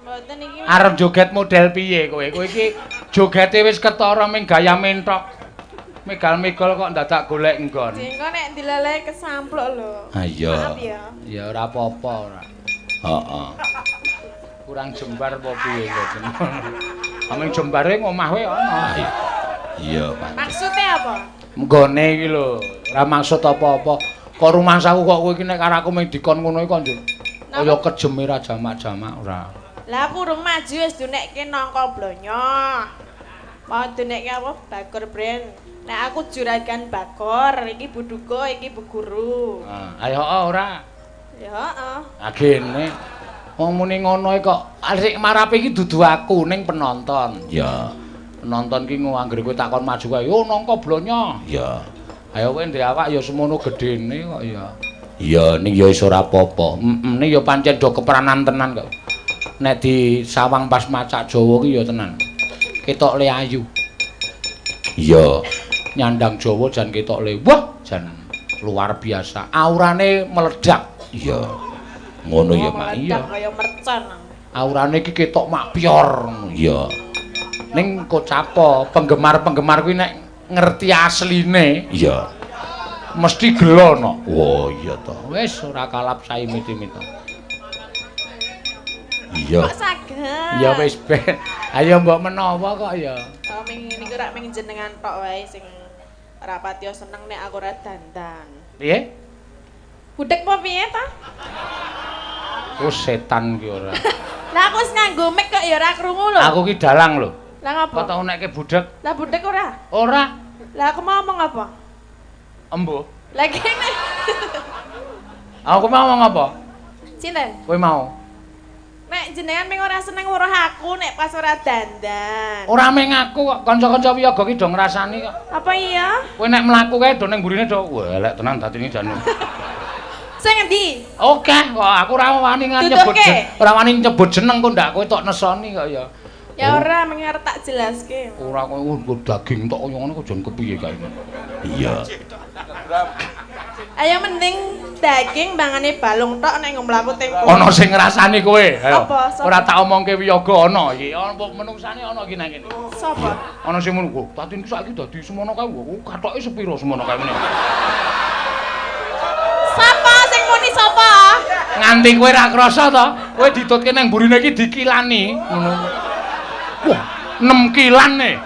Mboten iki. Arep joget model piye kowe? Kowe iki jogete wis ketara ming gaya mentok. Megal-megal kok dadak golek nggon. Jengko nek dileleh kesamplok lho. Ha iya. Maaf ya. Ya ora apa-apa ora. Heeh. Kurang jembar apa piye kok jeneng. Ameng jembare ngomah wae ana. Iya, Pak. Maksude apa? Nggone iki lho, ora maksud apa-apa. Kok rumangsaku kok kowe iki nek karo aku mung dikon ngono iki kok njur. Kaya kejeme ra jamak-jamak ora. Lah aku urung maju wis dunekke nangka blonyo. Mau dunekke apa? Bagor brand. Nek aku juragan Bagor, iki Bu Duko, iki Bu Guru. Ayo ora. Ya heeh. Agene wong muni ngono kok asik marape iki dudu aku ning penonton. Ya. Penonton ki anggere kowe takon maju kae, "Yo nangka blonyo." Ya. Ayo kowe ndek awak ya semono gedene kok ya. Iya ning ya iso ora apa-apa. Ning ya pancen do keperanan tenan kok. Nek di sawang pas macak Jawa ki ya tenan. Ketok le ayu. Iya. Nyandang Jawa jan ketok le. Wah, jan luar biasa. Aurane meledak. Iya. Ngono ya, Mak. Iya. Kaya mercon. Aurane iki ketok mak pior. Iya. Ning kocapa penggemar-penggemar kuwi nek ngerti asline, iya. Mesti gelo no. Oh iya to. Wis ora kalap saimit-imit. Iya. Kok saged? Ya wis ben. Ayo mbok menawa kok ya. Oh ming niku rak ming jenengan tok wae sing ora patiya seneng nek aku ora dandan. Piye? Budek apa piye ta? Oh setan ki ora. Lah aku wis nganggo mic kok ya ora krungu lho. Aku ki dalang lho. Lah ngapa? Kok tau nekke budek? Lah budek ora? Ora. Lah aku mau ngomong apa? Embo. Lah kene. Aku mau ngomong apa? Sinten? Kowe mau? Nek jenengan ming ora seneng weruh aku nek pas ora dandan. Ora meng aku kok kanca-kanca wiyaga ki do ngrasani kok. Apa iya? Kowe nek mlaku kae do ning mburine do wah elek tenan dadine jan. Sing endi? Oke, kok aku ora wani nyebut ora wani nyebut jeneng kok ndak kowe tok nesoni kok ya. Ya ora mung arep tak jelaske. Ora kowe daging tok kaya ngono kok jan kepiye kae. Iya. Ayo mending daging bangane balung tok nek ngomlaku tempo. Ana sing ngrasani kowe. Ayo. Apa? Sapa? Ora tak omongke wiyaga ana iki. Ana menungsane ana iki nang kene. Sapa? Ana sing ngono kok. Tatinku saiki dadi semono kae. Katoke sepiro semono kae meneh. Sapa sing muni sapa? Nganti kowe ra krasa to, kowe ditutke nang mburine iki dikilani ngono. Wah, 6 kilan e.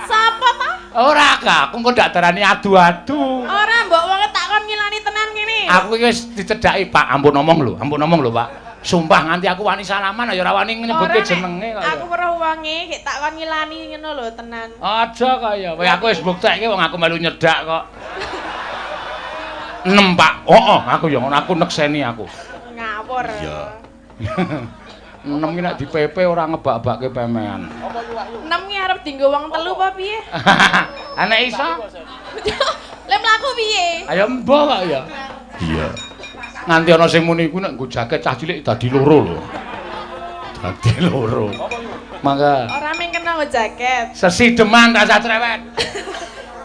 Sapa ta? Ora kak, aku kok ndak darani adu-adu. Ora mbok wong tak kon ngilani tenan kene. Aku iki wis dicedhaki, Pak. Ampun omong lho, Pak. Sumpah nganti aku wani salaman ya ora wani nyebutke jenenge kok. Aku weruh wonge gek tak kon ngilani ngono lho tenan. Aja kaya, kowe aku wis mbuktekke wong aku melu nyedak kok. 6, Pak. Heeh, aku ya ngono aku nekseni aku. Ngawur. Iya. 6 ki nek dipepe ora ngebak-bakke pemean. 6 ki arep dienggo wong telu apa piye? Anek iso? Lah mlaku piye? Ayo mbok kok ya. Iya. Nganti ana sing muni iku nek nggo jaket cah cilik dadi loro lho. Dadi loro. Mangga Ora ming kena nggo jaket. sesideman rasa cerewet.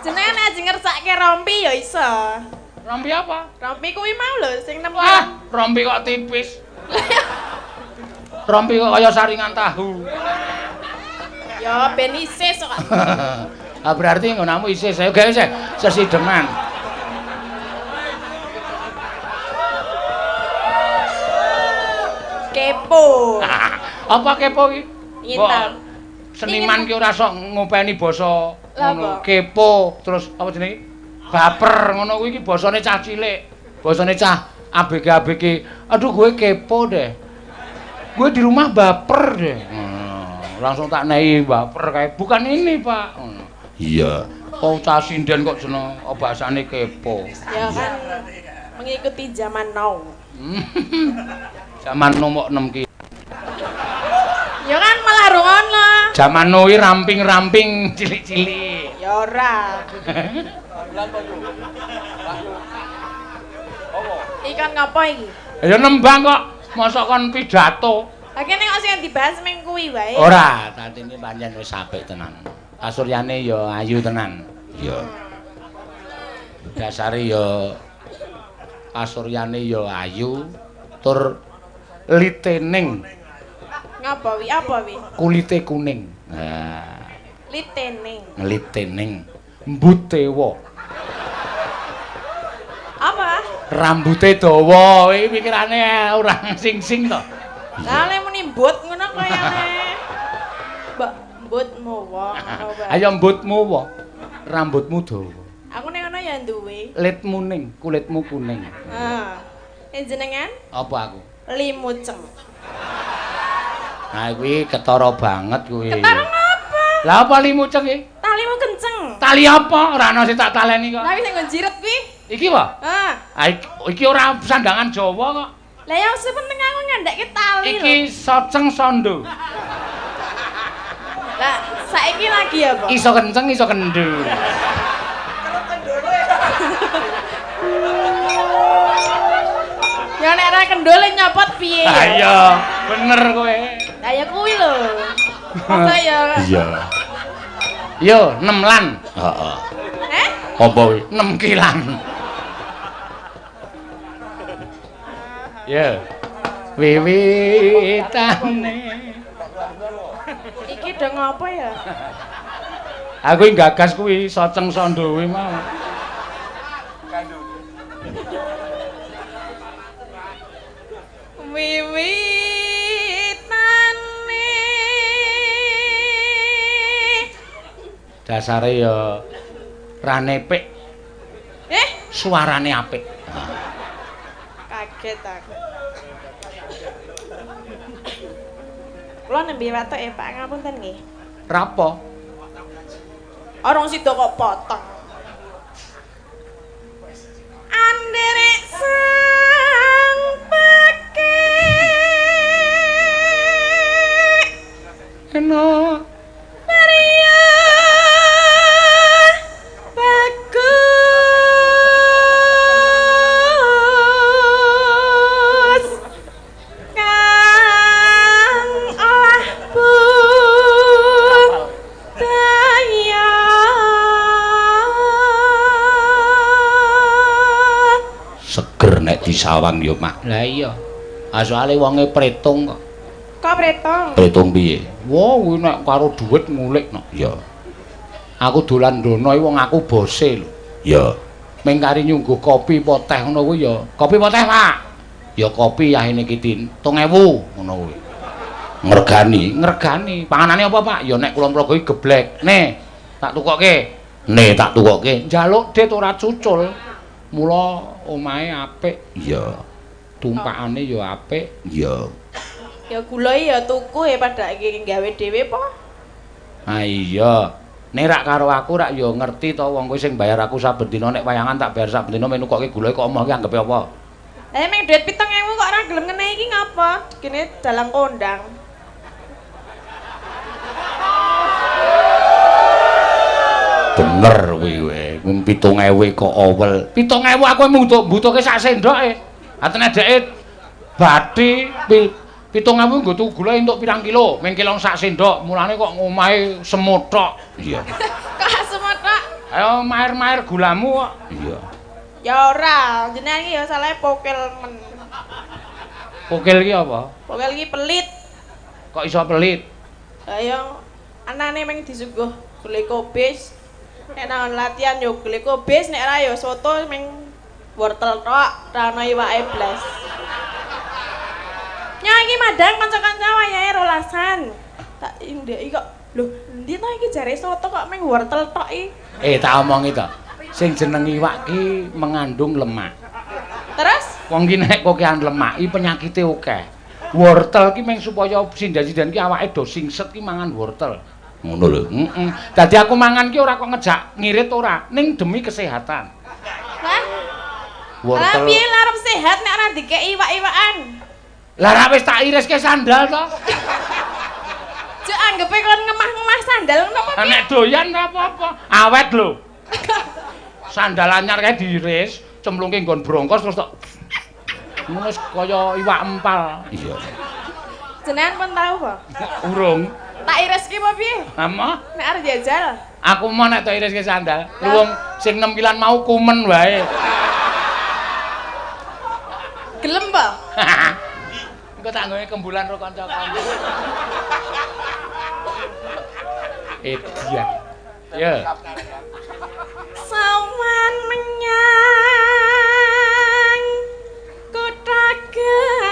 Jenengan nek ajeng ngersake rompi ya iso. Rompi apa? Rompi kuwi mau lho sing 6 Wah, rompi kok tipis. Rompi kok kaya saringan tahu. Ya ben isis kok. Ah berarti ngonamu isih saya gawe sesideman. Kepo. Apa kepo iki? Ngintam. Seniman ki ora sok ngopeni basa Lah, ngono. apa? Kepo, terus apa jenenge? Baper ngono kuwi iki basane cah cilik. Basane cah ABG. Aduh gue kepo deh. Gue di rumah baper deh. Langsung tak nehi baper kayak bukan ini, Pak. Iya. Kok cah sinden kok jeneng bahasane kepo. Ya kan mengikuti zaman now. Zaman nomor 6 ki. Ya kan malah rungono. Zaman no ramping-ramping cilik-cilik. Ya ora. Ikan ngapa iki? Ya nembang kok. Mosok kon pidato. Lah kene kok sing dibahas ming kuwi wae. Ora, tatine pancen wis apik tenan. Kasuryane ya ayu tenan. Iya. Dasare ya kasuryane ya ayu tur litening Ngapa wi? Apa wi? Kulite kuning. Nah, Litening. litening. Mbutewa. Apa? Rambute dawa. Iki pikirane ora sing-sing to. Lah le muni mbut ngono koyane. Mbak mbutmu wong ngono wae. Ayo mbutmu wa. Rambutmu dawa. Aku nek ngono ya duwe. Litmu ning, kulitmu kuning. Heeh. Jenengan? Apa aku? Limuceng. Nah, kuwi ketara banget kuwi. Ketara ngapa? Lah apa limuceng iki? Talimu kenceng. Tali apa? Ora ana sing tak taleni kok. Lah wis nggon jiret kuwi. Iki wae. Heeh. Ah, iki ora sandangan Jawa kok. Lah yang sepenting aku ngandekke tali lho. Iki soceng sondo. Lah saiki lagi ya, Pak? Iso kenceng, iso kendul. Ya nek ra kendole nyopot piye ya? Ayo, bener kowe. Lah ya kuwi lho. Masa ya. Iya. Yo, 6 lan. Heeh. Eh? Apa kuwi? 6 kilan. Ya. Wiwitane. Iki do ngopo ya? Aku gagas kuwi soceng sondo kuwi mau. Wiwitane. Dasare ya ranepik. Suarane apik. Kaget aku. Kula nembe watuk ya, Pak, ngapunten nggih. Rapo? Orang sida kok potong. Anderek sang pekek. Eno. Maria bagus. Kang olah budaya. Seger nek disawang yo, Mak. Lah iya. Asale wonge pretung kok. Kok pretong? Pretung piye? Wah, kuwi nek karo dhuwit ngulik no. Ya. Aku dolan ndono iki wong aku bose lho. Ya. Ming kari nyungguh kopi apa teh ngono kuwi ya. Kopi apa teh, Pak? Ya kopi yahine iki 3.000 ngono kuwi. Ngregani. Panganane apa, Pak? Ya nek kula mrogo iki geblek. Nih, tak tukokke. Tak tukokke. Njaluk dit ora cucul. Mula omahe apik. Iya. Tumpakane ya apik. Iya. Ya gula ya tuku ya pada iki gawe dhewe po. Ah iya. Nek rak karo aku rak ya ngerti to wong kowe sing bayar aku saben dina nek wayangan tak bayar saben dina menukoke gula kok omah ki anggepe apa? Lah meng duit 7.000 kok ora gelem ngenehi iki ngapa? Kene dalang kondang. Bener kuwi kowe. 7.000 kok owel. 7.000 aku mbutuhke sak sendoke. Atene dheke bathi 7.000 nggo tuku gula entuk pirang kilo? Ming kilong sak sendok. Mulane kok ngomahe semut tok. Iya. Kok semut tok? Ayo mair-mair gulamu kok. Iya. Ya ora, jenengan iki ya salah pokel men. Pokel ki apa? Pokel iki pelit. Kok iso pelit? Lah ya anane meng disuguh glukobis. Nek nang latihan yo glukobis, nek ora yo soto meng wortel tok, ra ono iwake blas. Nya iki madang kanca-kanca wayahe rolasan. Tak ndek kok lho, endi to iki jare soto kok meng wortel tok iki. Tak omongi to. Sing jeneng iwak ki mengandung lemak. Terus? Wong ki nek kokean lemak iki penyakite akeh. Wortel ki meng supaya sindan-sindan ki awake do singset ki mangan wortel. Ngono lho. Heeh. Dadi aku mangan ki ora kok ngejak ngirit ora, ning demi kesehatan. Lah? Wortel. Lah piye larep sehat nek ora dikeki iwak-iwakan? Lah ra wis tak iriske sandal to. Jek anggepe kon ngemah-ngemah sandal ngono apa piye? Nek doyan ora apa-apa. Awet lho. Sandal anyar kae diiris, cemplungke nggon brongkos terus tok. Wis kaya iwak empal. Iya. Jenengan pun tahu apa? Urung. Tak iriske apa piye? Ama? Nek arep jajal. Aku mau nek tak iriske sandal. Wong sing 6 kilan mau kumen wae. Gelem apa? Engko tak nggawe kembulan karo kanca-kanca. Edian. Ya. Sawan menyang kota gedhe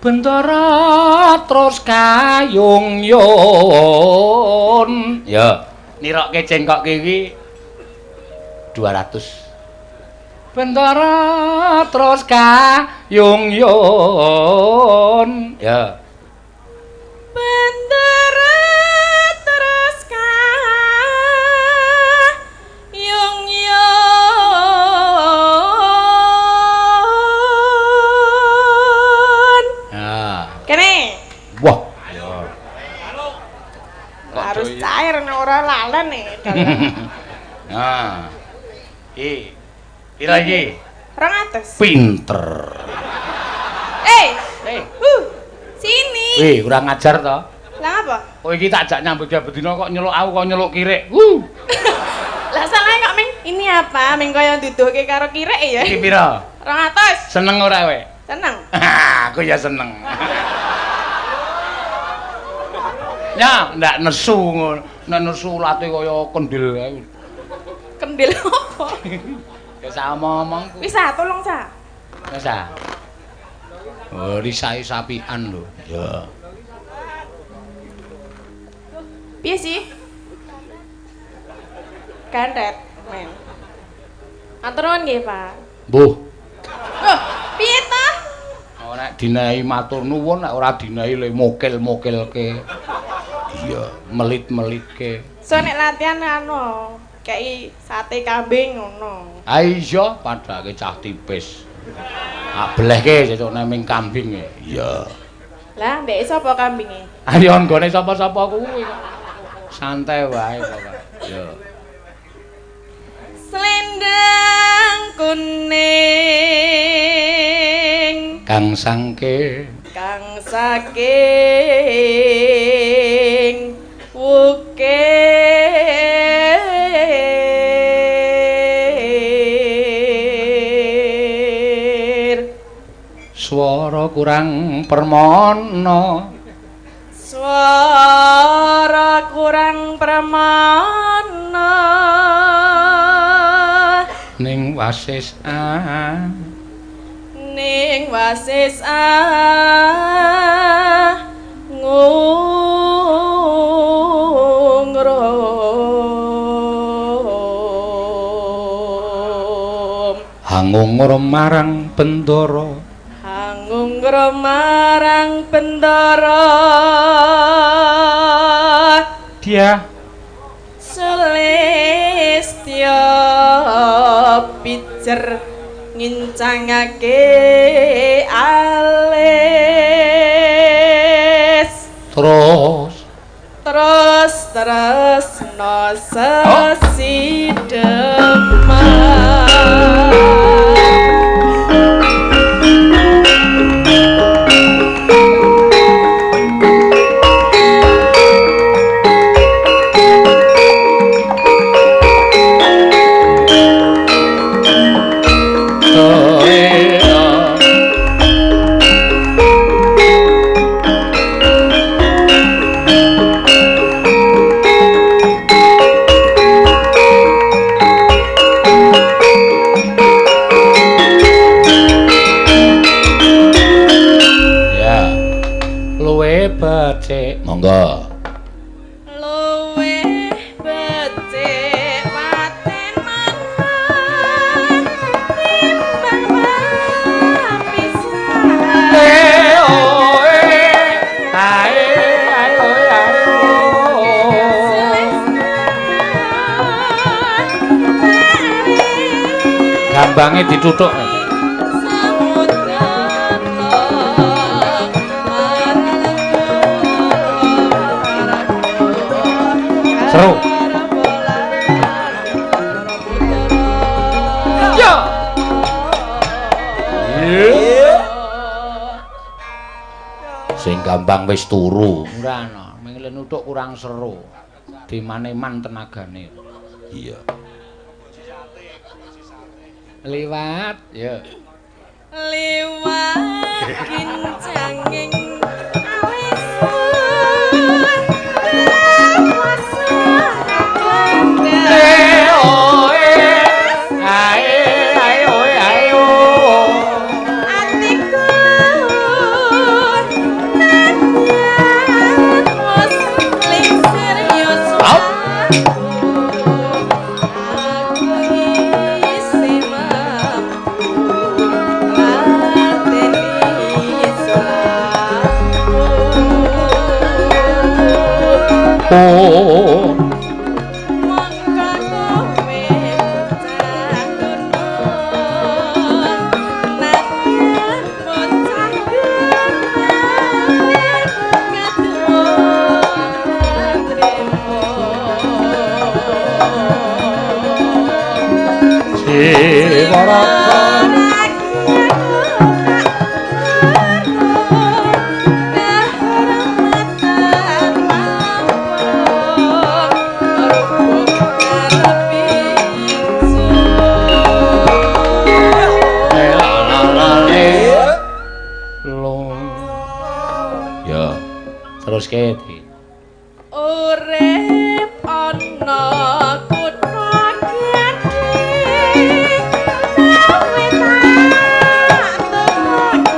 Bendara terus kayung-yung. Ya, nirokke cengkok iki 200. Bendara terus kayung-yung. Ya. Bendera terus kayung-yung. Ya. Kene. Wah. Ya. Harus cair nek ora lalen nih. Nah. Pira iki? 200. Pinter. Sini. Wih, kurang ngajar to. Lah apa? Kowe iki tak jak nyambut bedino kok nyeluk aku kok nyeluk kirek. Lah salahnya kok Ming? Ini apa? Ming kaya nduduhke karo kirek ya? Iki pira? 200. Seneng ora kowe? Seneng. Aku ya seneng. Ya, ndak nesu ngono. Nek nesu lati kaya kendil ae. Kendil apa? Ya sama omongku. Wis tolong sa. Wis ah. Oh, risai sapian lho. Ya. Piye sih? Kandet, men. Atur nuwun nggih, Pak. Mbuh. Loh, piye ta? Oh, nek dinahi matur nuwun, nek ora dinahi le mokil-mokilke. Iya, melit-melitke. So nek latihan anu, kei sate kambing ngono. Ha iya, padake cah tipis. Tak blehke sesuk nek ming kambing e. Iya. Lah, mbek sapa kambinge? Ayo nggone sapa-sapa kuwi. Santai wae kok. Iya. Selendang kuning Kang Sangke kang saking wukir swara kurang permana swara kurang pramana ning wasis ning wasis ngungrum hangung marang bendara hangung marang bendara dia Celestia pijer ngincangake alis terus no sesideman monggo luwe becik paten timbang pisan gambange dituthuk seru yo sing gampang wis turu ora ana ming nuthuk kurang seru Dimaneman tenagane. Iya. Liwat, ya. Liwat kincanging Oh terus kene urip ana kutha gedhe gawe tak temoke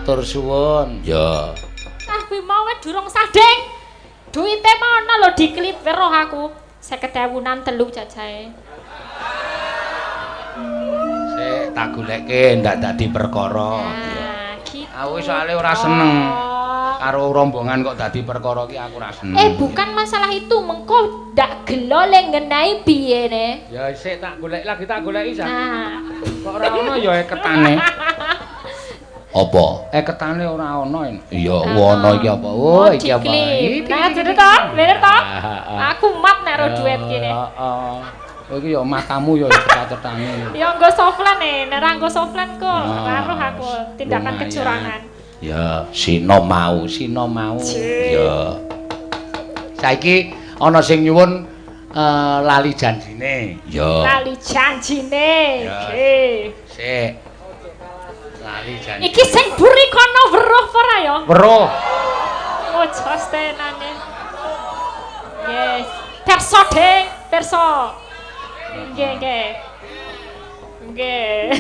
matur suwun. Ya. Kuwi mau durung sading. Duite mana lho diklip weruh aku. 50.000-an 3 jajahe. Sik tak goleke ndak dadi perkara. Nah, gitu. Aku soalé ora seneng karo rombongan kok dadi perkara ki aku ra seneng. Bukan masalah itu, mengko ndak gelo le ngenai piye ne? Ya sik tak golek lagi tak goleki sak. Nah, Kok ora ono ya eketane. Apa? Eketane ora ono. Iya, ono iki apa? Oh, iki apa? Nah, jadi to, bener to? Aku mat nek ro duet kene. Heeh. Iki ya matamu ya cetat-cetane. Ya nggo soflan nek ora nggo soflan kok karo aku tindakan kecurangan. Ya, sino mau. Ya. Saiki ana sing nyuwun lali janjine. Ya. Lali janjine. Oke. Sik. Lali janjine. Iki sing buri kono weruh ora ya? Weruh. Oh, jastenane. Yes. Perso, Ding, perso. Nggih.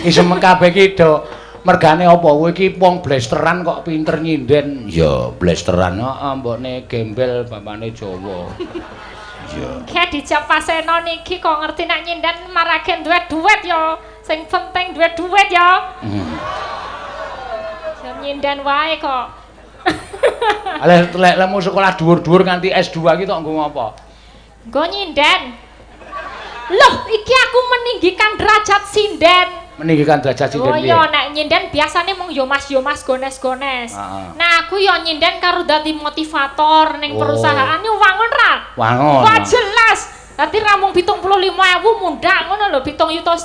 Iso kabeh iki do mergane apa kowe iki wong blasteran kok pinter nyinden. Ya, blasteran. Heeh, mbokne gembel bapane Jawa. Ya. Kayak dijak paseno niki kok ngerti nek nyinden marake duet ya. Sing penting duet ya. Jam nyinden wae kok. Lek lemu sekolah dhuwur-dhuwur nganti S2 iki tok nggo ngopo? Nggo nyinden. Loh, iki aku meninggikan derajat sinden. Meninggikan derajat sinden piye? Oh iya, nek nyinden biasane mung yo mas gones-gones. Nah, aku yo nyinden karo dadi motivator ning perusahaan yo wangun ra? Wangun. Wah, jelas. Dadi ra mung 75.000 mundak ngono lho, 7,5 juta.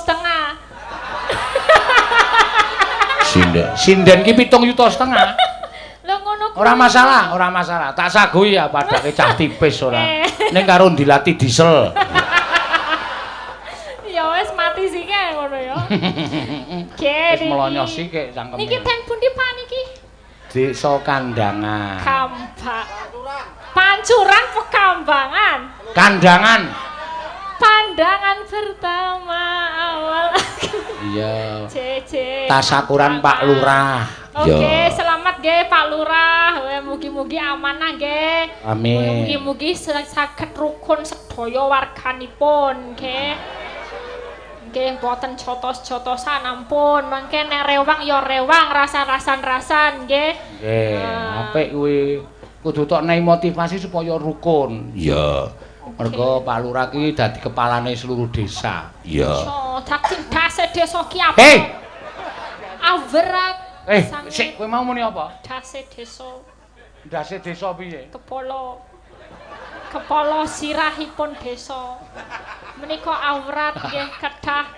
Sinden ki 7,5 juta. Lho ngono kuwi. Ora masalah. Tak sagui ya padake cah tipis ora. Ning karo dilatih diesel. Ya wis mati sih ngono ya. Wis melonyo sih kek cangkeme. Niki ten pundi Pak niki? Desa Kandangan. Pancuran Pekambangan. Kandangan. Pandangan pertama awal. Iya. Cece. Tasakuran Pak Lurah. Oke, selamat nggih Pak Lurah. Mugi-mugi amanah nggih. Amin. Mugi-mugi saged rukun sedaya warganipun nggih. Nggih mboten jotos-jotosan ampun. Mangke nek rewang ya rewang, rasan-rasan nggih. Nggih, apik kuwi. Kudu tok nai motivasi supaya rukun. Iya. Mergo Pak Lurah ki dadi kepalane seluruh desa. Iya. So, dadi dase desa ki apa? Hei. Awrat. Sik kowe mau muni apa? Dase desa. Dase desa piye? Kepala sirahipun desa. Menika awrat nggih kedah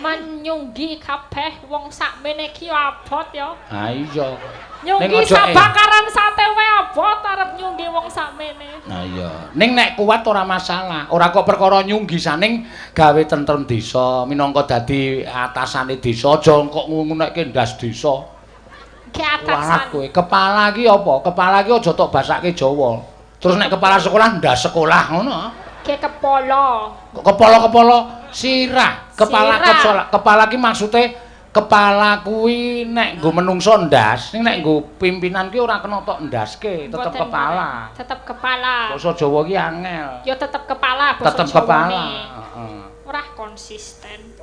menyunggi kabeh wong sakmene ki abot ya. Ha iya. Nyunggi sabakaran sate wae abot arep nyunggi wong sakmene. Nah iya. Ning nek kuat ora masalah. Ora kok perkara nyunggi saning gawe tentrem desa, minangka dadi atasane desa aja kok ngunekke ndas desa. Ki atasan. Kowe kepala ki apa? Kepala ki aja tok basake Jawa. Terus nek kepala sekolah ndas sekolah ngono. Ki kepala. Kepala sirah. Kepala ki maksude kepala kuwi nek nggo menungso ndas, ning nek nggo pimpinan ki ora kena tok ndaske, tetep kepala. Tetep kepala. Basa Jawa ki angel. Ya tetep kepala basa Jawa. Tetep kepala, heeh. Ora konsisten.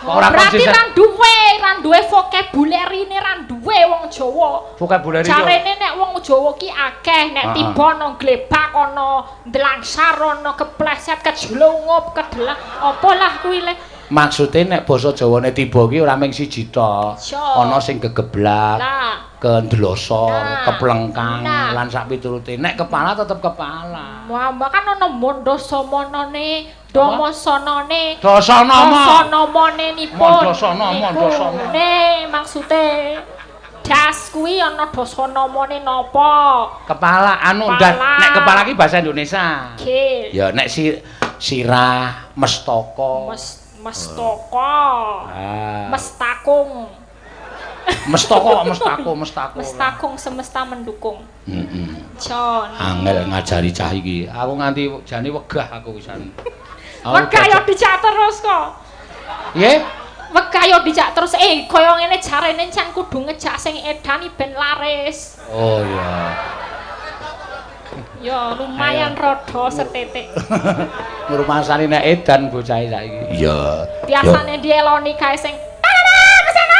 Ora berarti ra duwe vocabulary-ne ra duwe wong Jawa. Vocabulary. Carane nek wong Jawa ki akeh, nek tiba ana glebak ana ndlangsar ana kepleset kejlungup kedelak apa lah kuwi le. Maksude nek basa Jawane tiba ki ora mung siji tok. Ana sing gegeblak, kendlosor, keplengkang lan sak piturute. Nek kepala tetep kepala. Mbak kan ana mondosomonone, domosanane, dosanamane nipun. Dosanama. Ne maksude das kuwi ana dosanamane napa? Kepala anu nek kepala ki bahasa Indonesia. Nggih. Ya nek sirah, mestaka. Mestakung. Mestakung semesta mendukung. Jon. Angel ngajari cah iki. Aku nganti jane wegah aku pisan. Wegah yo dijak terus kok. Nggih? Wegah yo dijak terus. Kaya ngene jarene jan kudu ngejak sing edan ben laris. Oh iya. Ya lumayan rada setetik. Ngrumasani nek edan bocahe saiki. Iya. Biasane dieloni kae sing kesana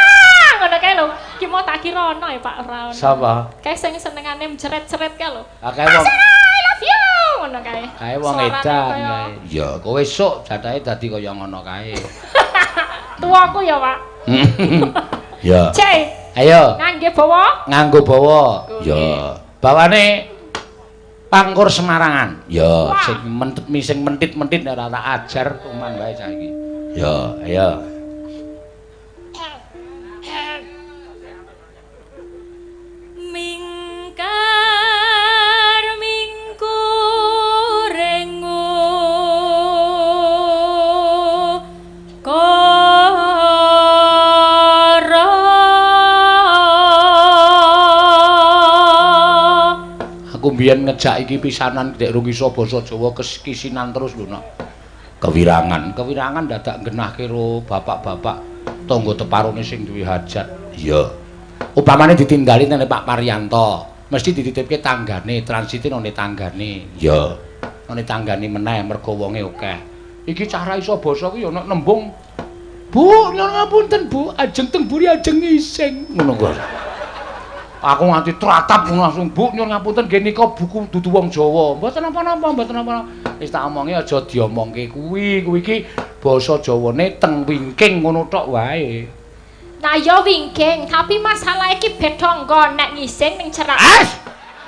ngono kae lho. Ki mau tak kira ono ya Pak ora ono. Sapa? Kae sing senengane mencret-cret kae lho. Kae wong I love you ngono kae. Kae wong edan kae. Ya, kowe esuk jatahe dadi kaya ngono kae. Tuaku ya, Pak. Ya. Cek. Ayo. Ngangge bawa? Nganggo bawa. Ya. Bawane Pangkur Semarangan. Ya, sing mentit-mentit ora tak ajar kuman wae saiki. Ya, ayo. Mingkar mingkurengu Aku mbiyen ngejak iki pisanan dek rung iso basa Jawa kisinan terus lho nak. Kewirangan dadak genahke ro bapak-bapak tangga teparone sing duwe hajat. Iya. Upamane ditinggali nang Pak Paryanto, mesti dititipke tanggane, transite nang tanggane. Iya. Nang tanggane meneh mergo wonge akeh. Iki cara iso basa kuwi ya nek nembung Bu, nyuwun ngapunten Bu, ajeng teng buri ajeng ngising. Ngono kok. Aku nganti tratap langsung Bu nyuwun ngapunten nggih nika buku dudu wong Jawa. Mboten napa-napa, mboten napa-napa. Wis tak omongi aja diomongke kuwi iki basa Jawane teng wingking ngono tok wae. Nah ya wingking, tapi masalah iki beda nggon nek ngising ning cerak.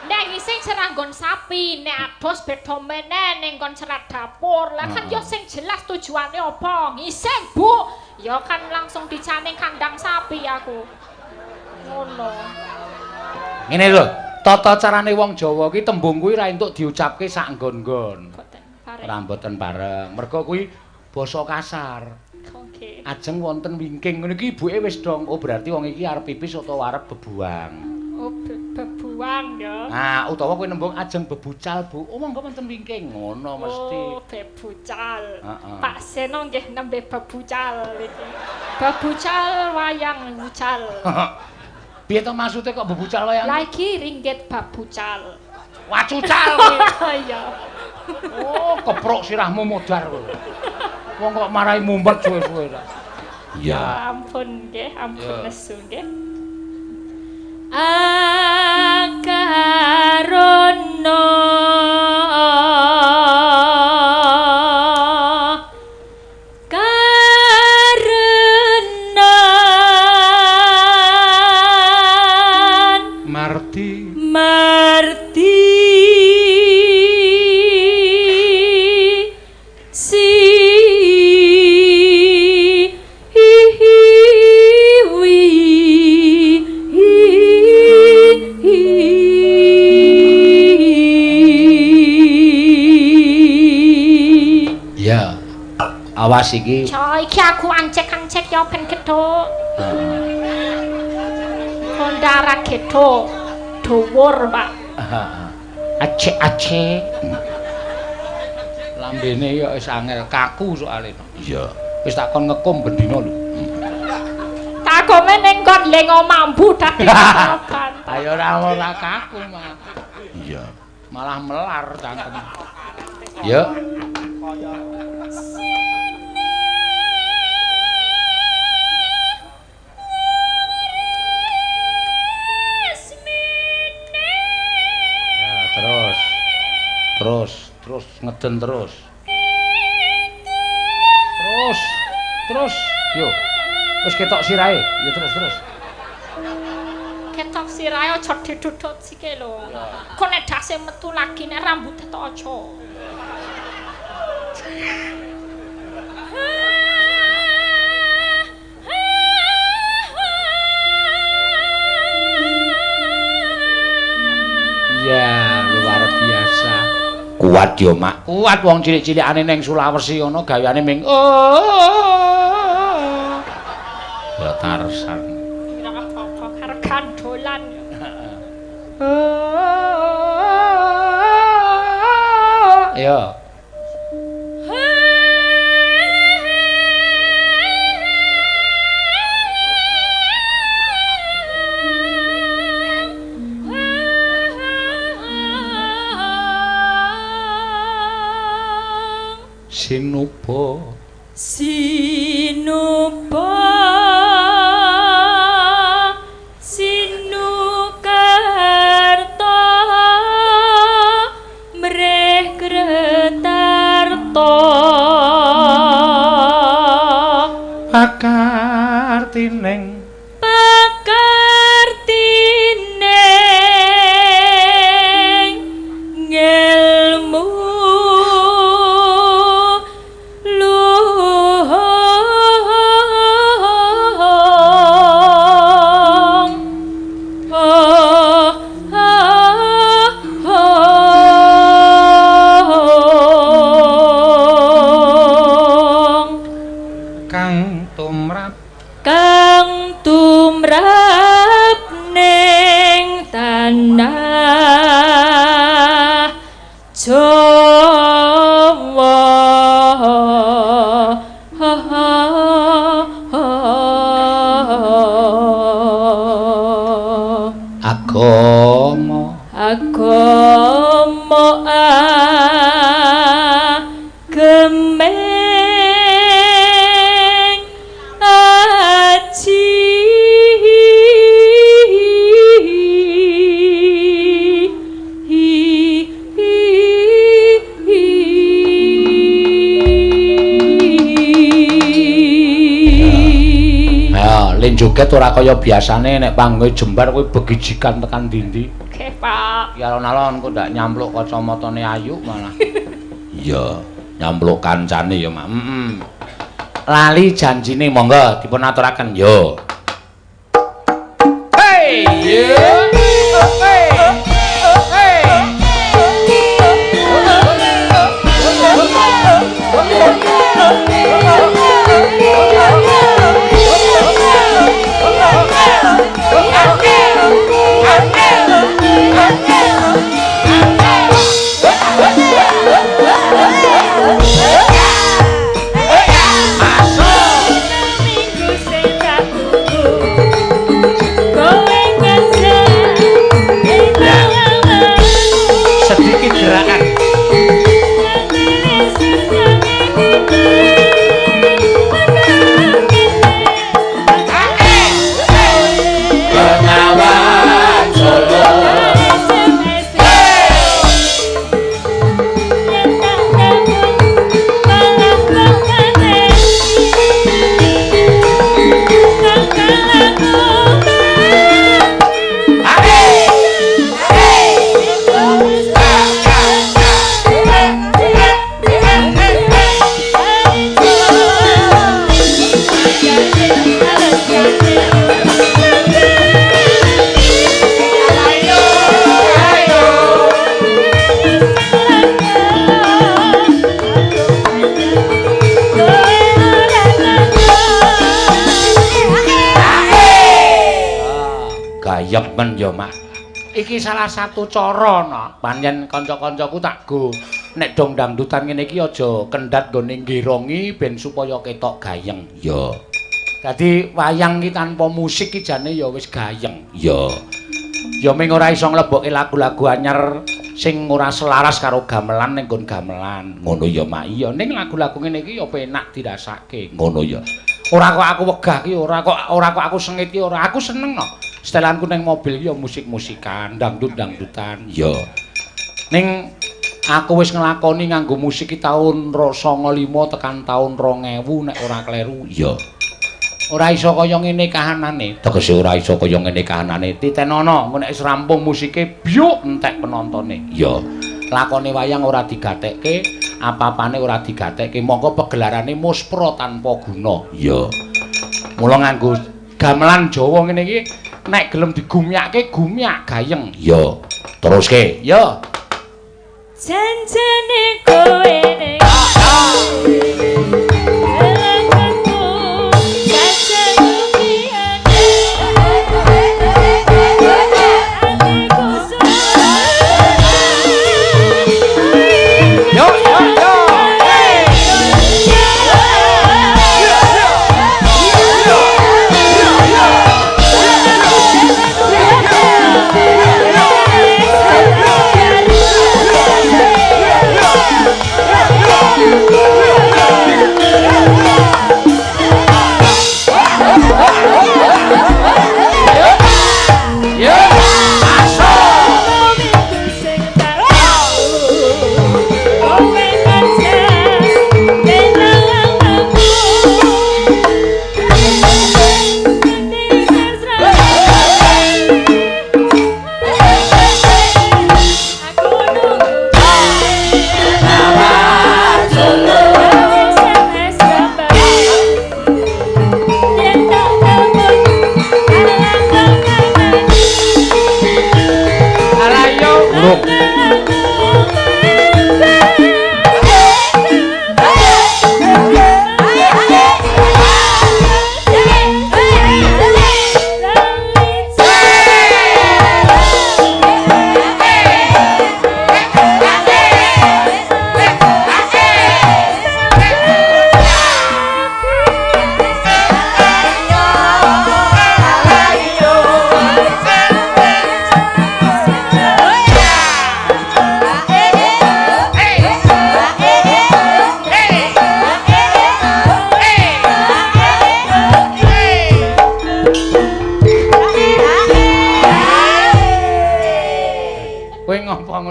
Nek ngising cerak nggon sapi, nek adus beda meneh ning nggon cerak dapur. Lah kan yo sing jelas tujuane apa? Ngising, Bu. Ya kan langsung dicane kandang sapi aku. Ngono. Ngene lho, tata carane wong Jawa ki tembung kuwi ra entuk diucapke sak nggon-nggon. Ora mboten bareng. Mergo kuwi basa kasar. Oke. Ajeng wonten wingking ngono iki ibuke wis dong. Oh berarti wong iki arep pipis utawa arep bebuang. Oh bebuang ya. Nah, utawa kowe nembung ajeng bebucal, Bu. Oh monggo wonten wingking ngono mesti. Oh, bebucal. Heeh. Pak Seno nggih nembe bebucal iki. Bebucal wayang wucal. Piye to maksude kok bebucal wayang? Lah iki ringgit babucal. Wacucal kuwi. Iya. Oh, keprok sirahmu modar kowe. Wong kok marahi mumpet suwe-suwe ta. Ya ampun nggih, ampun nesu nggih. Akarono Awas iki. Coy, iki aku ancek-ancek ya ben gedhok. Kondara gedhok. Dhuwur, Pak. Acek-acek. Lambene ya wis angel kaku soalé. Iya. Wis takon ngekum bendina lho. Takome ning kon lengo mambu dadi kapan. Ayo ora kaku mah. Iya. Malah melar cangkem. Yo. Terus ngeden terus. Terus. Yo. Wis ketok sirahe. Yo terus. Ketok sirahe aja didudut sike lho. Kok nek dase metu lagi nek rambute tok aja. Ya, luar biasa. Kuat yo, Mak. Kuat wong cilik-cilikane ning Sulawesi ngono gaweane ming. Ya Tarsan. Kira apa-apa karo gandolan. Ya. Sinupa pakartining ngelmu kang tumrap ning tanah Jawa agama gemeng aji Lin joget ora kaya biasane nek panggoe jembar kuwi begijikan tekan ndi-ndi. Oke, Pak. Ya alon-alon kok ndak nyampluk kacamatane ayu malah. Iya, nyampluk kancane ya, Mak. Lali janjine monggo dipun aturaken yo. Hey! Yeah. Hey! Hey! Sedikit gerakan. Yemen ya, Mak. Iki salah satu cara no. Panjen kanca-kancaku tak go nek dong dangdutan ngene iki aja kendhat nggone ngirongi ben supaya ketok gayeng. Ya. Dadi wayang iki tanpa musik iki jane ya wis gayeng. Ya. Ya ming ora iso nglebokke lagu-lagu anyar sing ora selaras karo gamelan ning nggon gamelan. Ngono ya, Mak. Iya, ning lagu-lagu ngene iki ya penak dirasake. Ngono ya. Ora kok aku wegah ki, ora kok aku sengit ki, ora. Aku seneng no. Setelanku neng mobil ya musik-musikan, dangdut-dangdutan. Ya. Ning aku wis nglakoni nganggo musik ki taun 1995 tekan taun 2000 nek ora kleru. Ya. Ora iso kaya ngene kahanane. Tegese ora iso kaya ngene kahanane. Titenono nek wis rampung musike biuk entek penontone. Ya. Lakone wayang ora digatekke, apa-apane ora digatekke. Monggo pegelarane muspra tanpa guna. Ya. Mula nganggo gamelan Jawa ngene iki nek gelem digumyake gumyak gayeng. Ya. Teruske. Ya. Janjane kowe ning Yo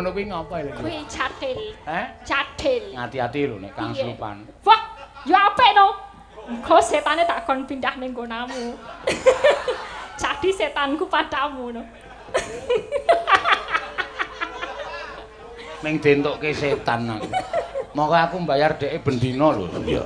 lho kuwi ngapa lho? Kuwi catil. Catil. Hati-hati lho nek Kang Slupan. Wah, ya apik no. Engko setane tak kon pindah ning konamu. Jadi setanku padamu no. Meng dientukke setan aku. Monggo aku mbayar dheke bendina lho. Iya.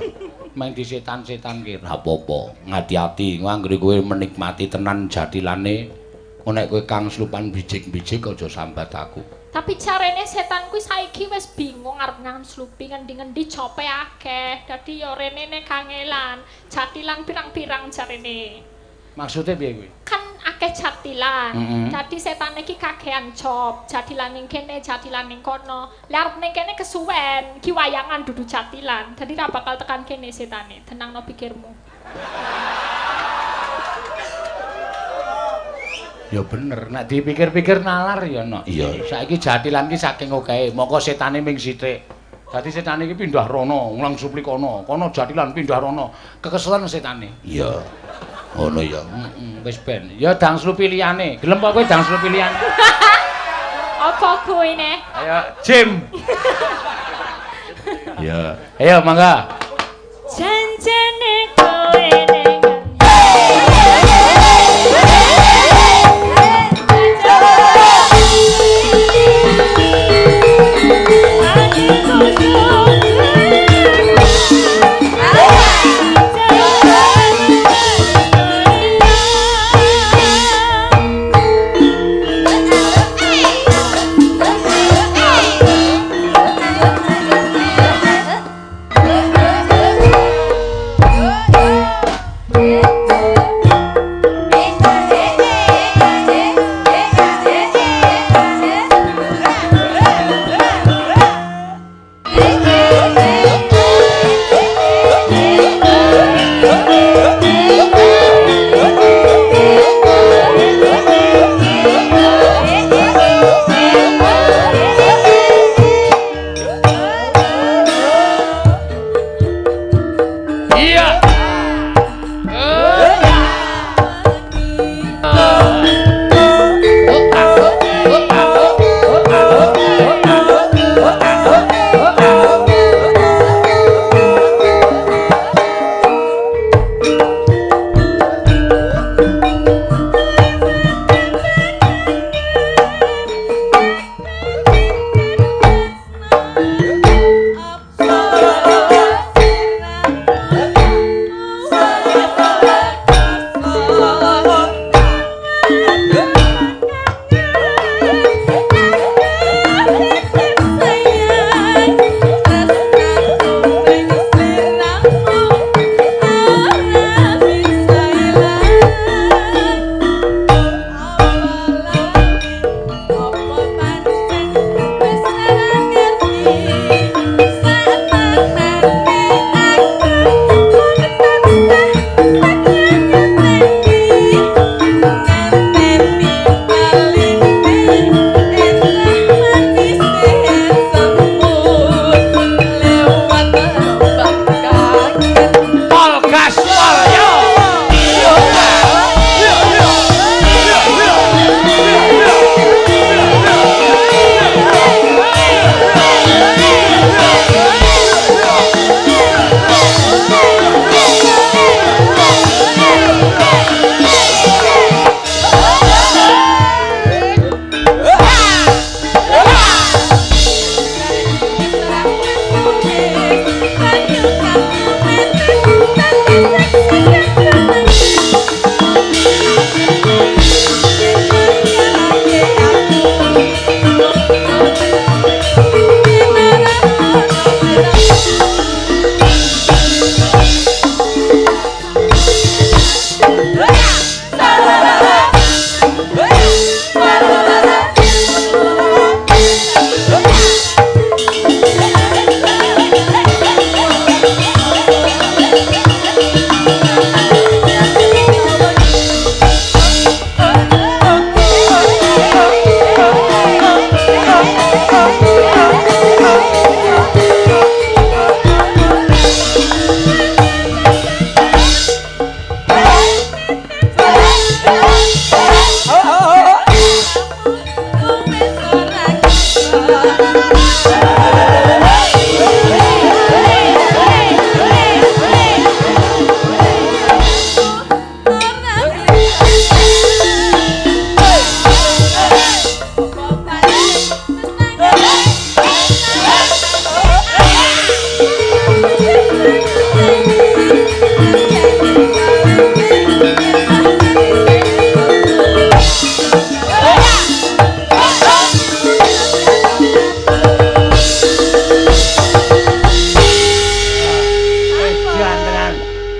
Meng di setan-setan ki ora apa-apa. Ngati-ati anggere kowe menikmati tenan jatilane. Nek kowe Kang Slupan bijik-bijik aja sambat aku. Tapi carane setan kuwi saiki wis bingung arep nganslupi ngendi-ngendi cope akeh. Dadi ya rene nek kangelan. Jatilan pirang-pirang jarene. Maksudnya piye kuwi? Kan akeh jatilan. Dadi setan iki kakehan job. Jatilan ning kene, jatilan ning kono. Lah arep ning kene kesuwen, iki wayangan dudu jatilan. Dadi ra bakal tekan kene setane. Tenangno pikirmu. Ya bener, nek dipikir-pikir nalar ya no. Iya, saiki jatilan ki saking okehe, moko setane ming sithik. Dadi setane iki pindah rono, nglangsupli kono. Kono jatilan pindah rono. Kekeselen setane. Iya. Ngono ya. Wis ben. Ya dang slupi liyane. Gelem apa kowe dang slupi liyane? Apa kuwine? Ayo, Jim. Ya. Ayo mangga. Janjane kowe ning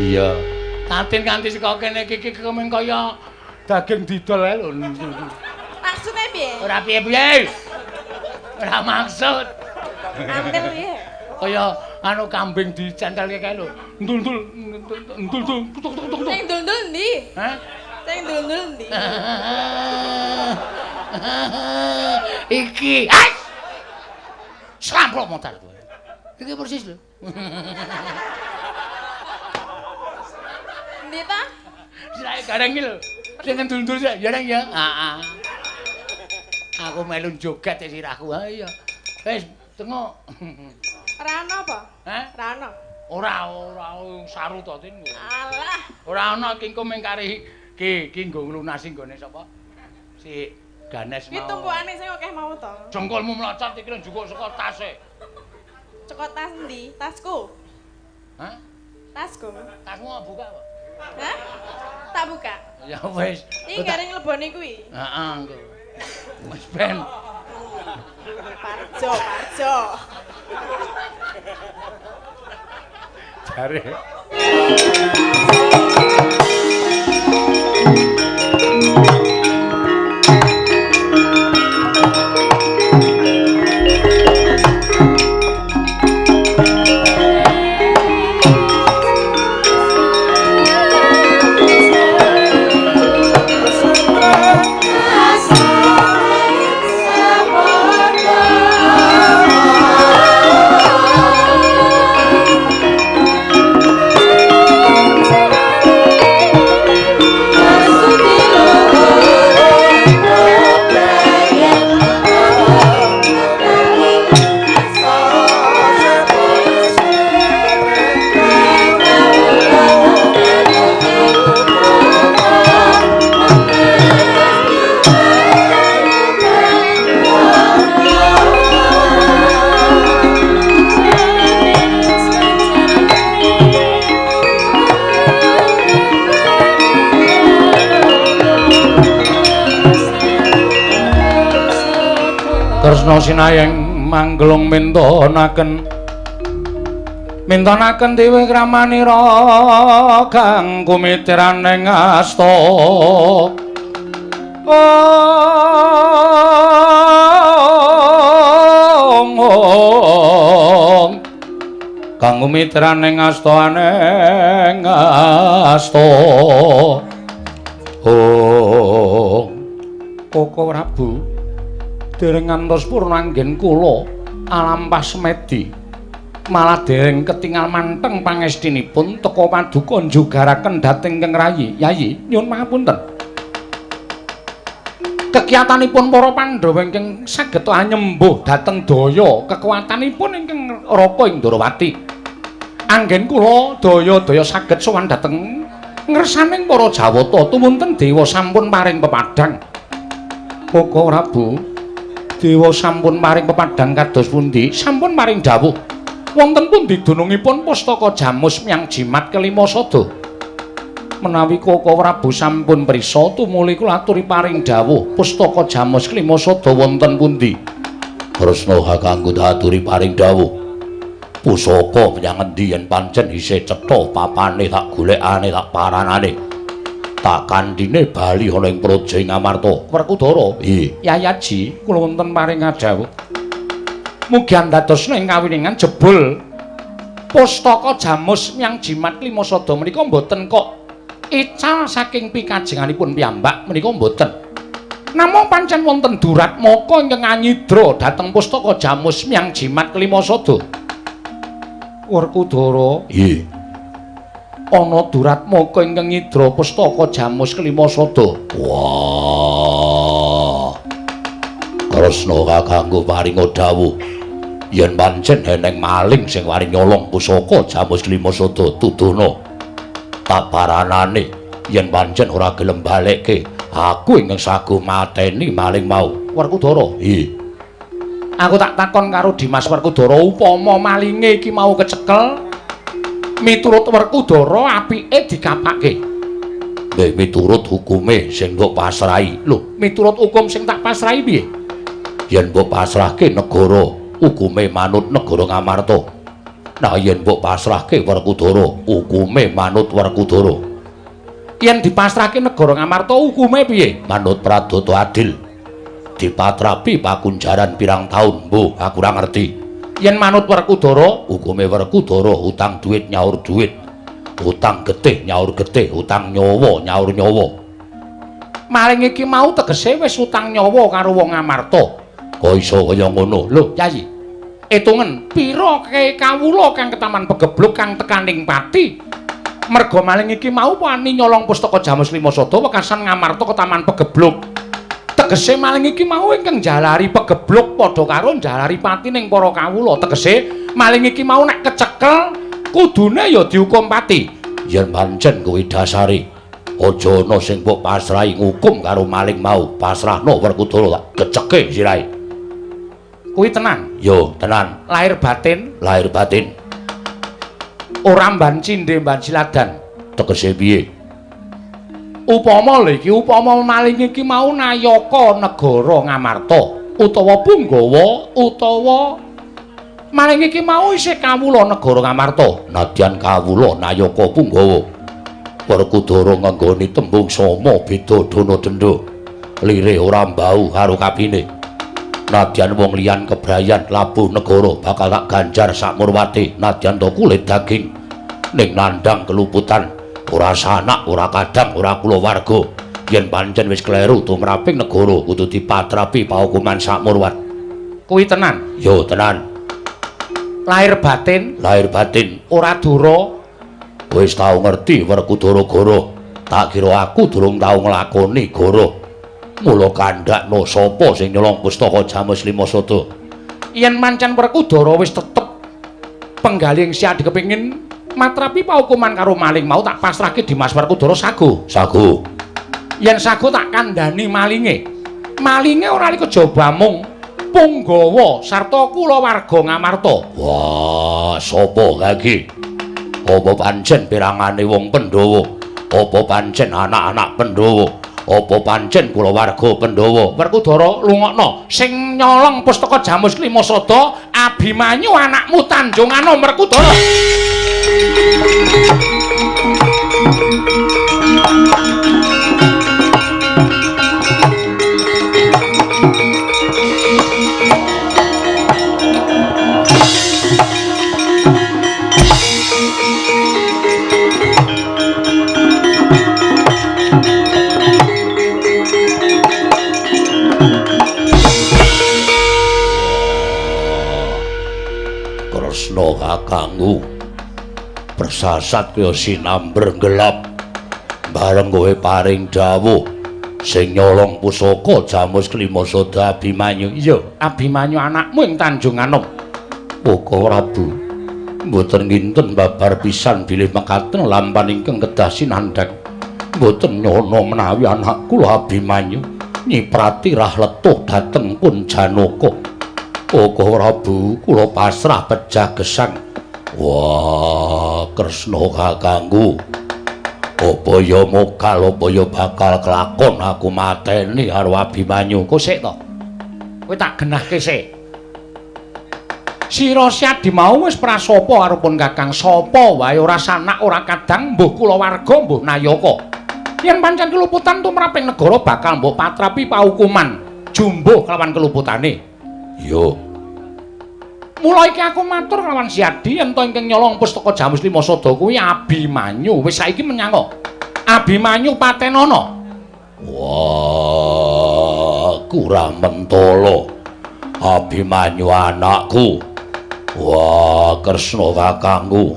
Iya. Tatin kanthi saka kene iki kemen kaya daging didol ae lho. Maksudnya piye? Ora piye-piye. Ora maksud. Ambil piye? Kaya anu kambing dicentelke kae lho. Ndul-ndul ndul-ndul tuk-tuk-tuk. Sing ndul-ndul ndi? Hah? Sing ndul-ndul ndi? Iki. Hai. Samplok motor kowe. Iki persis lho. Ndi ta? Saya gareng iki lho. Sing ndul-ndul ya gareng ya. Heeh. Aku melu joget sirahku. Ha iya. Wis tengok. Ora ana apa? Hah? Ora ana. Ora saru to Tin. Alah. Ora ana ki engko mengkari ki nggo nglunasi nggone sapa? Si Ganes mau. Ki tumpukane sing akeh mau to. Jengkolmu mlocot iki lho njukuk saka tase. Cekok tas ndi? Tasku. Hah? Tasku. Tasmu buka apa? Hah? Tak buka. Ya wis. Iki gareng lebone kuwi. Heeh engko. Wis ben. Parjo, parjo. Jare. Tresna sinayeng manggelung mintonaken dewe kramanira kang kumitiraning asta kang kumitiraning asta aneng asta Koko Prabu dereng ngantos purna anggen kula alampas semedi malah dereng ketingal manteng pangestinipun teka paduka njugaraken dhateng Kang Rayi. Yayi nyuwun pangapunten. Kegiatanipun para Pandhawa ingkang saged anyembuh dhateng daya kekuatanipun ingkang raka ing Ndarawati. Anggen kula daya-daya saged sowan dhateng ngersaning para Jawata tumunten dewa sampun paring pepadhang. Koko Prabu Dewa sampun maring pepadhang kados pundi? Sampun maring dawuh. Wonten pundi dunungipun pustaka Jamus Myang Jimat kelima sada? Menawi Koko Prabu sampun prisa tumuli kula aturi paring dawuh pustaka Jamus kelima sada wonten pundi? Kresna kanggo aturi paring dawuh. Pusaka menyang endi yen pancen isih cetha papane tak golekane tak paranane. Tak kandhine bali ana ing Praja Ngamarta. Werkudara. Yayaji, kula wonten paring dawuh. Mugi andadosna ing kawiningan jebul pustaka Jamus Myang Jimat lima sada menika mboten kok ical saking pikajenganipun piyambak menika mboten. Namung pancen wonten durat maka ingkang anyidra dhateng pustaka Jamus Myang Jimat lima sada. Werkudara. Nggih. Ana durat maka ingkang nyidra pustaka Jamus kelima sada. Wah. Kresna kakanggo paringa dawuh yen pancen eneng maling sing wari nyolong pusaka Jamus kelima sada tuduna. Tak paranane yen pancen ora gelem balekke, aku ingkang saguh mateni maling mau. Werkudara. Nggih. Aku tak takon karo Dimas Werkudara upama malinge iki mau kecekel miturut Werkudara apike dikapake. Nggih miturut hukume sing mbok pasrahi. Lho, miturut hukum sing tak pasrahi piye? Yen mbok pasrahke negara, hukume manut negara Ngamarta. Nah yen mbok pasrahke Werkudara, hukume manut Werkudara. Yen dipasrahke negara Ngamarta hukume piye? Manut pradata adil. Dipatrapi pakunjaran pirang taun, mbuh aku ora ngerti. Yen manut Werkudara, hukume Werkudara utang duit nyaur duit, utang getih nyaur getih, utang nyawa nyaur nyawa. Maling iki mau tegese wis utang nyawa karo wong Ngamarta. Kok iso kaya ngono? Lho, Yayi. Etungen pira kawula kang ketaman pegebluk kang tekaning pati. Merga maling iki mau wani nyolong pustaka Jamus Limasada wekasan Ngamarta ketaman pegebluk. Tegese maling iki mau ingkang jalari pegebluk padha karo jalari pati ning para kawula. Tegese maling iki mau nek kecekel kudune ya dihukum pati. Yen pancen kuwi dasare aja ana sing mbok pasrahi ngukum karo maling mau, pasrahno Werkudara tak keceke sirahe. Kuwi tenan? Yo, tenan. Lahir batin? Lahir batin. Ora mban cindhe mban siladan. Tegese piye? Upama lho iki, upama maling iki mau nayaka negara Ngamarta utawa Punggawa utawa maling iki mau isih kawula negara Ngamarta, nadyan kawula nayaka Punggawa. Werkudara ngenggoni tembung sama beda dana denda. Lirih ora mbau karo kapine. Nadyan wong liyan kebrayan labuh negara bakal tak ganjar sakmurwate nadyan to kulit daging ning nandhang keluputan ora sanak ora kadang ora kulawarga yen pancen wis kleru tumraping negara kudu dipatrapi pahukuman sakmurwat. Kuwi tenan? Yo tenan. Lahir batin ora dura. Wis tau ngerti Werkudara Goro. Tak kira aku durung tau nglakoni Goro. Mula kandhakno sapa sing nyolong pustaka Jamus Limasada. Yen mancen Werkudara wis tetep penggaling siadi kepengin matrapi pahukuman karo maling mau tak pasrahke Dimas Werkudara sago. Sago. Yen sago tak kandhani malinge. Malinge ora li kejaba mung Punggawa sarta kulawarga Ngamarta. Wah, sapa kaki? Apa pancen pirangane wong Pandhawa? Apa pancen anak-anak Pandhawa? Apa pancen kulawarga Pandhawa? Werkudara lungokno sing nyolong pustaka Jamus Limasada Abimanyu anakmu Tanjungana Werkudara. Kresna kakangku persasat kaya sinamber gelap bareng kowe paring dawuh sing nyolong pusaka Jamus Limasada Abimanyu. Iya, Abimanyu anakmu ing Tanjung Anom. Poko Prabu mboten nginten babar pisan bilih mekaten lampan ingkang kedah sinandhang. Mboten nyono menawi anak kula Abimanyu nyiprati rah letuh dhateng pun Janaka. Poko Prabu kula pasrah pejah gesang. Wah, Kresna kakangku. Apa ya mokal apa ya bakal kelakon aku mateni karo Abimanyu. Kok sik to? Kowe tak genahke sik. Sira Siadi mau wis prasapa karo pun Kakang sapa wae ora sanak ora kadang mbuh kulawarga mbuh nayaka. Yen pancen keluputan tumraping negara bakal mbok patrapi pahukuman jumbuh kelawan keluputane. Yo. Mula iki aku matur kelawan Siadi yen to ingkang nyolong pustaka Jamus Limasada kuwi Abimanyu. Wis saiki menyang Abimanyu patenana. Wah, kurang mentolo. Abimanyu anakku. Wah, Kresna kakangku.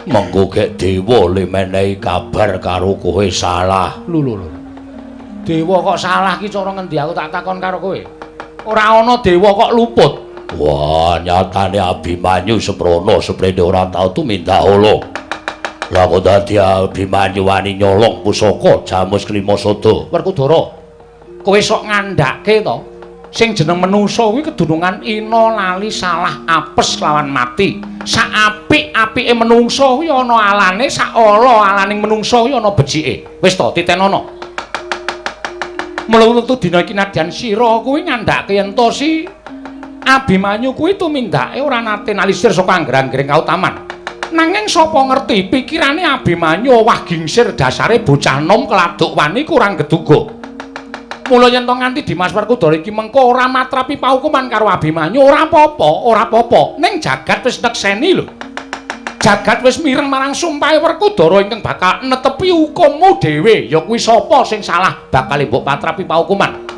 Mengko gek dewa le menehi kabar karo kowe salah. Lho. Dewa kok salah ki cara ngendi aku tak takon karo kowe. Ora ana dewa kok luput. Wah, nyatane Abimanyu seprono seprene ora tau tumindak ala. Lah kok dadi Abimanyu wani nyolong pusaka Jamus Limasada. Werkudara, kowe sok ngandhake to, sing jeneng menungsa kuwi kedunungan ina lali salah apes lawan mati. Sak apik-apike menungsa kuwi ana alane, sak ala-alaning menungsa kuwi ana becike. Wis to, titenono. Mula-mula dina iki nadyan sira kuwi ngandhake yen to si Abimanyu kuwi tumindake ora nate nalisir saka angger-anggering kautaman. Nanging sapa ngerti pikirane Abimanyu owah gingsir dasare bocah nom keladuk wani kurang geduga. Mula yen to nganti Dimas Werkudara iki mengko ora matrapi paukuman karo Abimanyu ora apa-apa. Ning jagat wis nekseni lho. Jagat wis mireng marang sumpahe Werkudara ingkang bakal netepi hukummu dhewe. Ya kuwi sapa sing salah bakal mbok patrapi paukuman.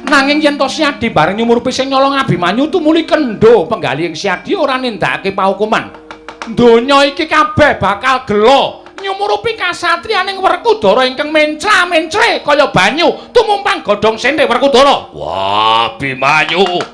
Nanging yen to Siadi bareng nyumurupi sing nyolong Abimanyu tumuli kendho penggali ing Siadi ora nindakake paukuman. Donya iki kabeh bakal gelo nyumurupi kasatriyaning Werkudara ingkang mencra-mencre kaya banyu tumumpang godhong sente Werkudara. Wah, Abimanyu.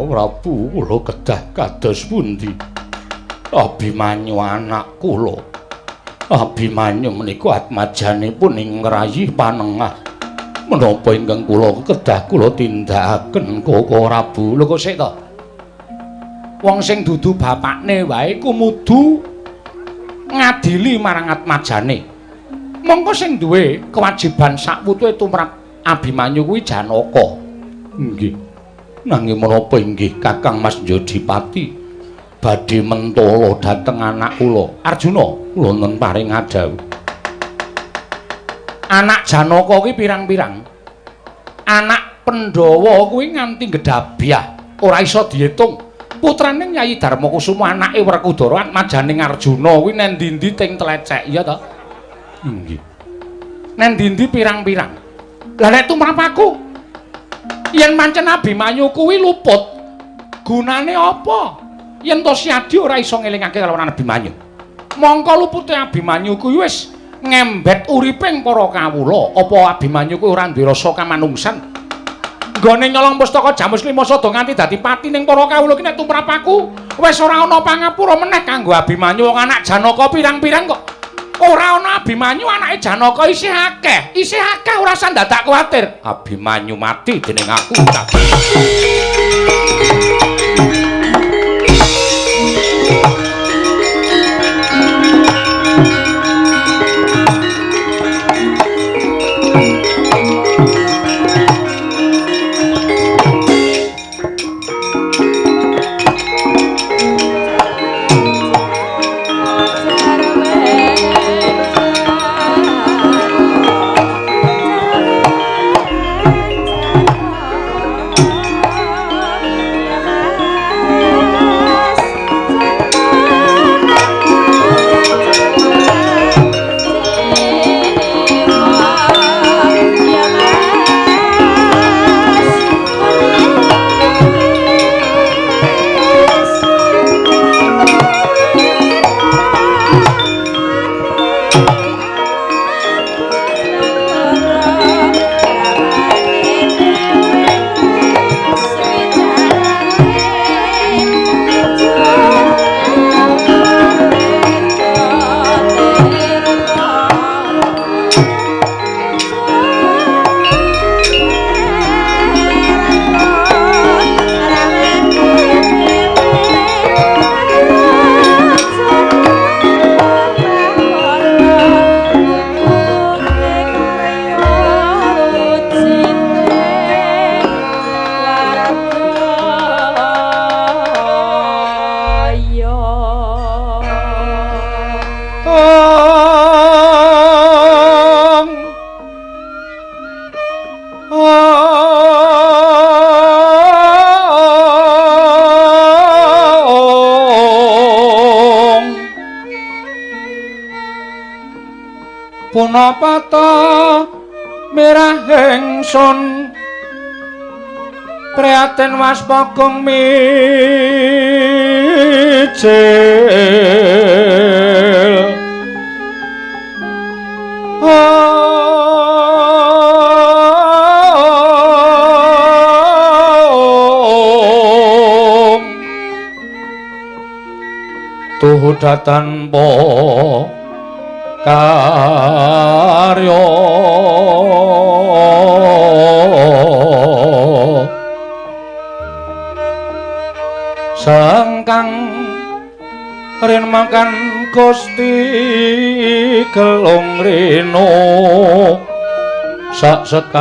Prabu kula kedah kados pundi? Abimanyu anak kula. Abimanyu menika atmajanipun ing ngrayi panengah. Menapa ingkang kula kedah kula tindakaken Koko Prabu? Lho kok sik to? Wong sing dudu bapakne wae kumudu ngadili marang atmajane. Mongko sing duwe kewajiban sakwutuhe tumrap Abimanyu kuwi Janaka. Nggih. Nanging menapa inggih Kakang Mas Jodipati badhe mentala dhateng anak kula Arjuna kula nun paring adhawu. Anak Janaka kuwi pirang-pirang. Anak Pandhawa kuwi nganti gedhabyah ora iso diitung. Putrane Nyai Darmakusuma anake Werkudara atmajaning Arjuna kuwi nang ndi-ndi teng Tlecek iya ta? Inggih. Nang ndi-ndi pirang-pirang. Lah nek tumrap aku yen pancen Abimanyu kuwi luput, gunane apa? Yen to Siadi ora iso ngelingake kalawan Abimanyu. Mongko lupute Abimanyu kuwi wis ngembet uriping para kawula. Apa Abimanyu kuwi ora duwe rasa kamanungsan? Nggone nyolong pustaka Jamus Lima Sada nganti dadi pati ning para kawula iki nek tumrap aku wis ora ana pangapura meneh kanggo Abimanyu. Wong anak Janaka pirang-pirang kok. Ora ana Abimanyu anake Janaka isih akeh ora usah dadak kuwatir. Abimanyu mati dening aku. Punapata mirah ingsun prihatin waspagong mijil tuhu datanpa karya sangkang rin makan Gusti gelung rino sak sekarnya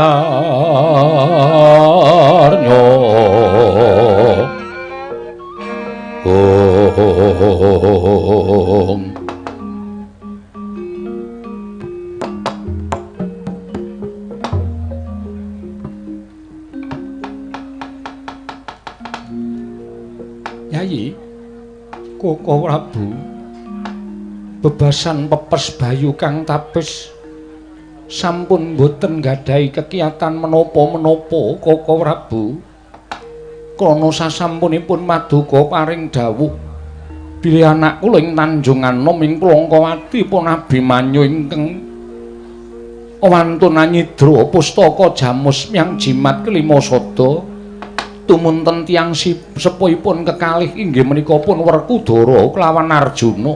Yayi Koko Prabu bebasan pepes bayu kang tapis sampun boten gadhahi kekiyatan menapa-menapa Koko Prabu krana sasampunipun Maduka paring dawuh bilih anak kula ing Tanjung Anom ing Kulangkawati pun Abimanyu ingkang wantun nyidra pustaka Jamus Myang Jimat kelima sada tumunten tiyang sepuhipun kekalih inggih menika pun Werkudara kelawan Arjuna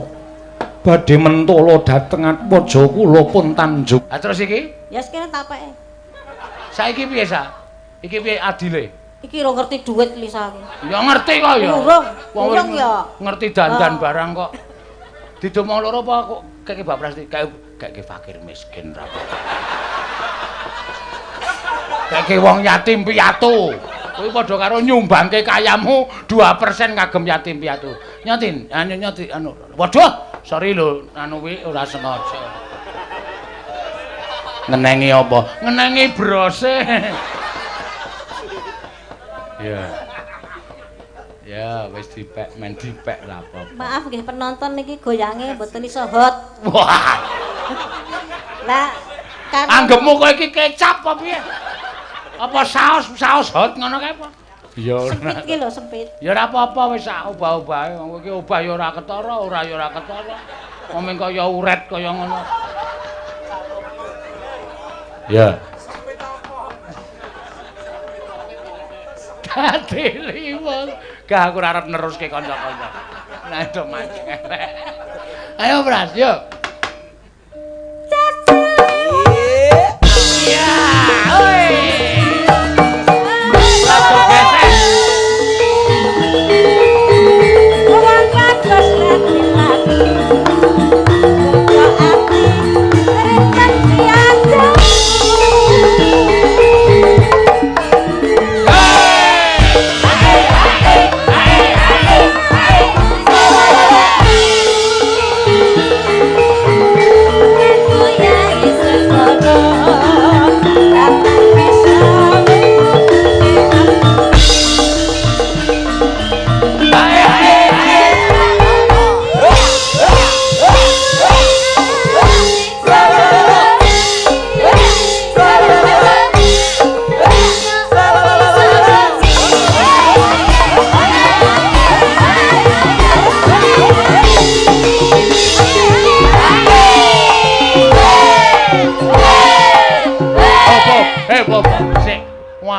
badhe mentala dhateng atmaja kula pun Tanjung. Ha terus iki? Ya sekene tapeke. Saiki piye sa? Iki piye adile? Iki ora ngerti dhuwit lisane. Ya ngerti kok ya. Urung ya. Ngerti dandan barang kok. Didomong loro apa kok keke bapras keke fakir miskin ra. Keke wong yatim piatu. Kuwi padha karo nyumbangke kayamu 2% kagem yatim piatu. Nyotin, nyoti anu. Waduh, sorry lho, anu kuwi ora sengaja. Ngenengi apa? Ngenengi brose. Ya. Ya, wis dipek, men dipek lah apa. Maaf nggih penonton niki goyange mboten iso hot. Wah. Lah, kan Anggepmu kowe iki kecap apa piye? Apa saus hot ngono kae apa? Ya sempit iki lho, sempit. ya ora apa-apa wis sak obah-obahe. Wong iki obah ya ora ketara, ora ya ora ketara. Wong mung kaya uret kaya ngono. Ya. Dadi liwung. Gak aku arep neruske kanca-kanca. Nah, do mancing elek. Ayo, Bras, yuk. Iya. Oi.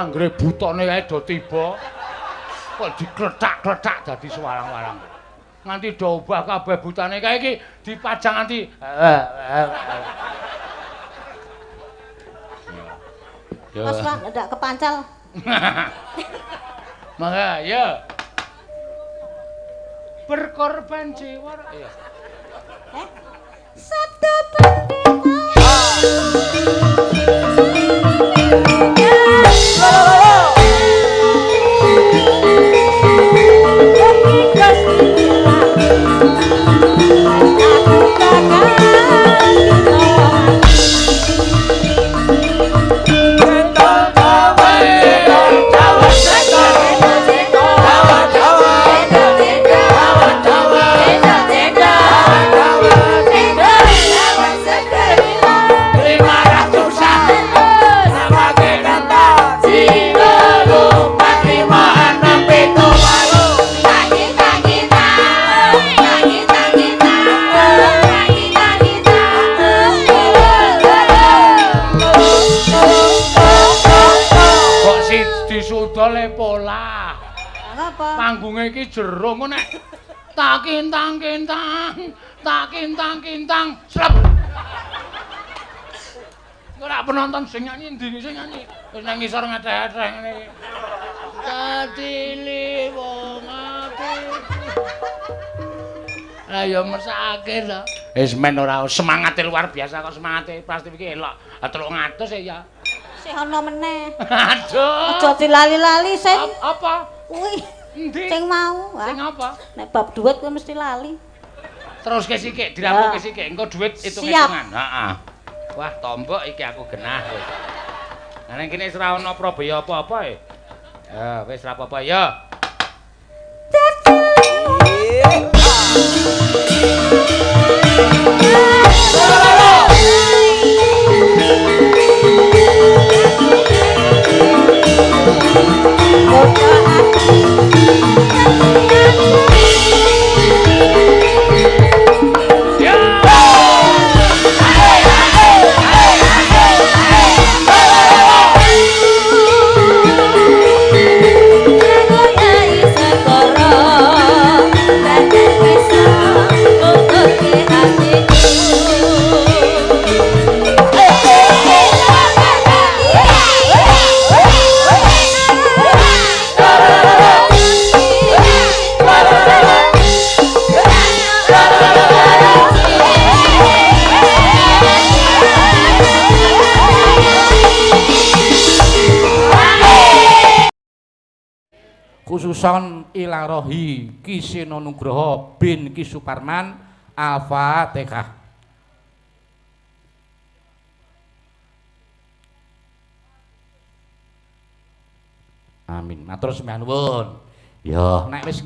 Anggere butone kae do tiba kok dikletak-kletak dadi sewarang-warang. Nganti do obah kabeh butane kae iki dipajang nganti Mas Pak ndak kepancal. Mangga ya. Berkorban jiwa. Iya. Sabda pendeta. Disudole pola. Apa? Panggunge iki jero engko nek Tak kintang-kintang, tak kintang-kintang. Slep. Ora penonton sing nyanyi ndi sing nyanyi. Wis nang ngisor ngeteh-eteh ngene iki. Katili wong apik. Ayo mesake to. Wis men ora semangate luar biasa kok semangate pasti iki elok. 300 ya. Sih ana meneh. Aduh. Aja dilali-lali sing. Apa? Kuwi Endi? sing mau. Sing apa? Nek bab duit kuwi mesti lali. Terus ke sithik, dirampuke sithik. Engko duit hitung-hitungan. Heeh. Wah, tombok iki aku genah wis. Lah ning kene wis ora ana probaya apa-apa e. Ya, wis ora apa-apa ya. Khususon ilarohi Kiseno Nugroho bin Ki Suparman Al-Fatihah. Amin. Matur sembah nuwun. Ya, nek wis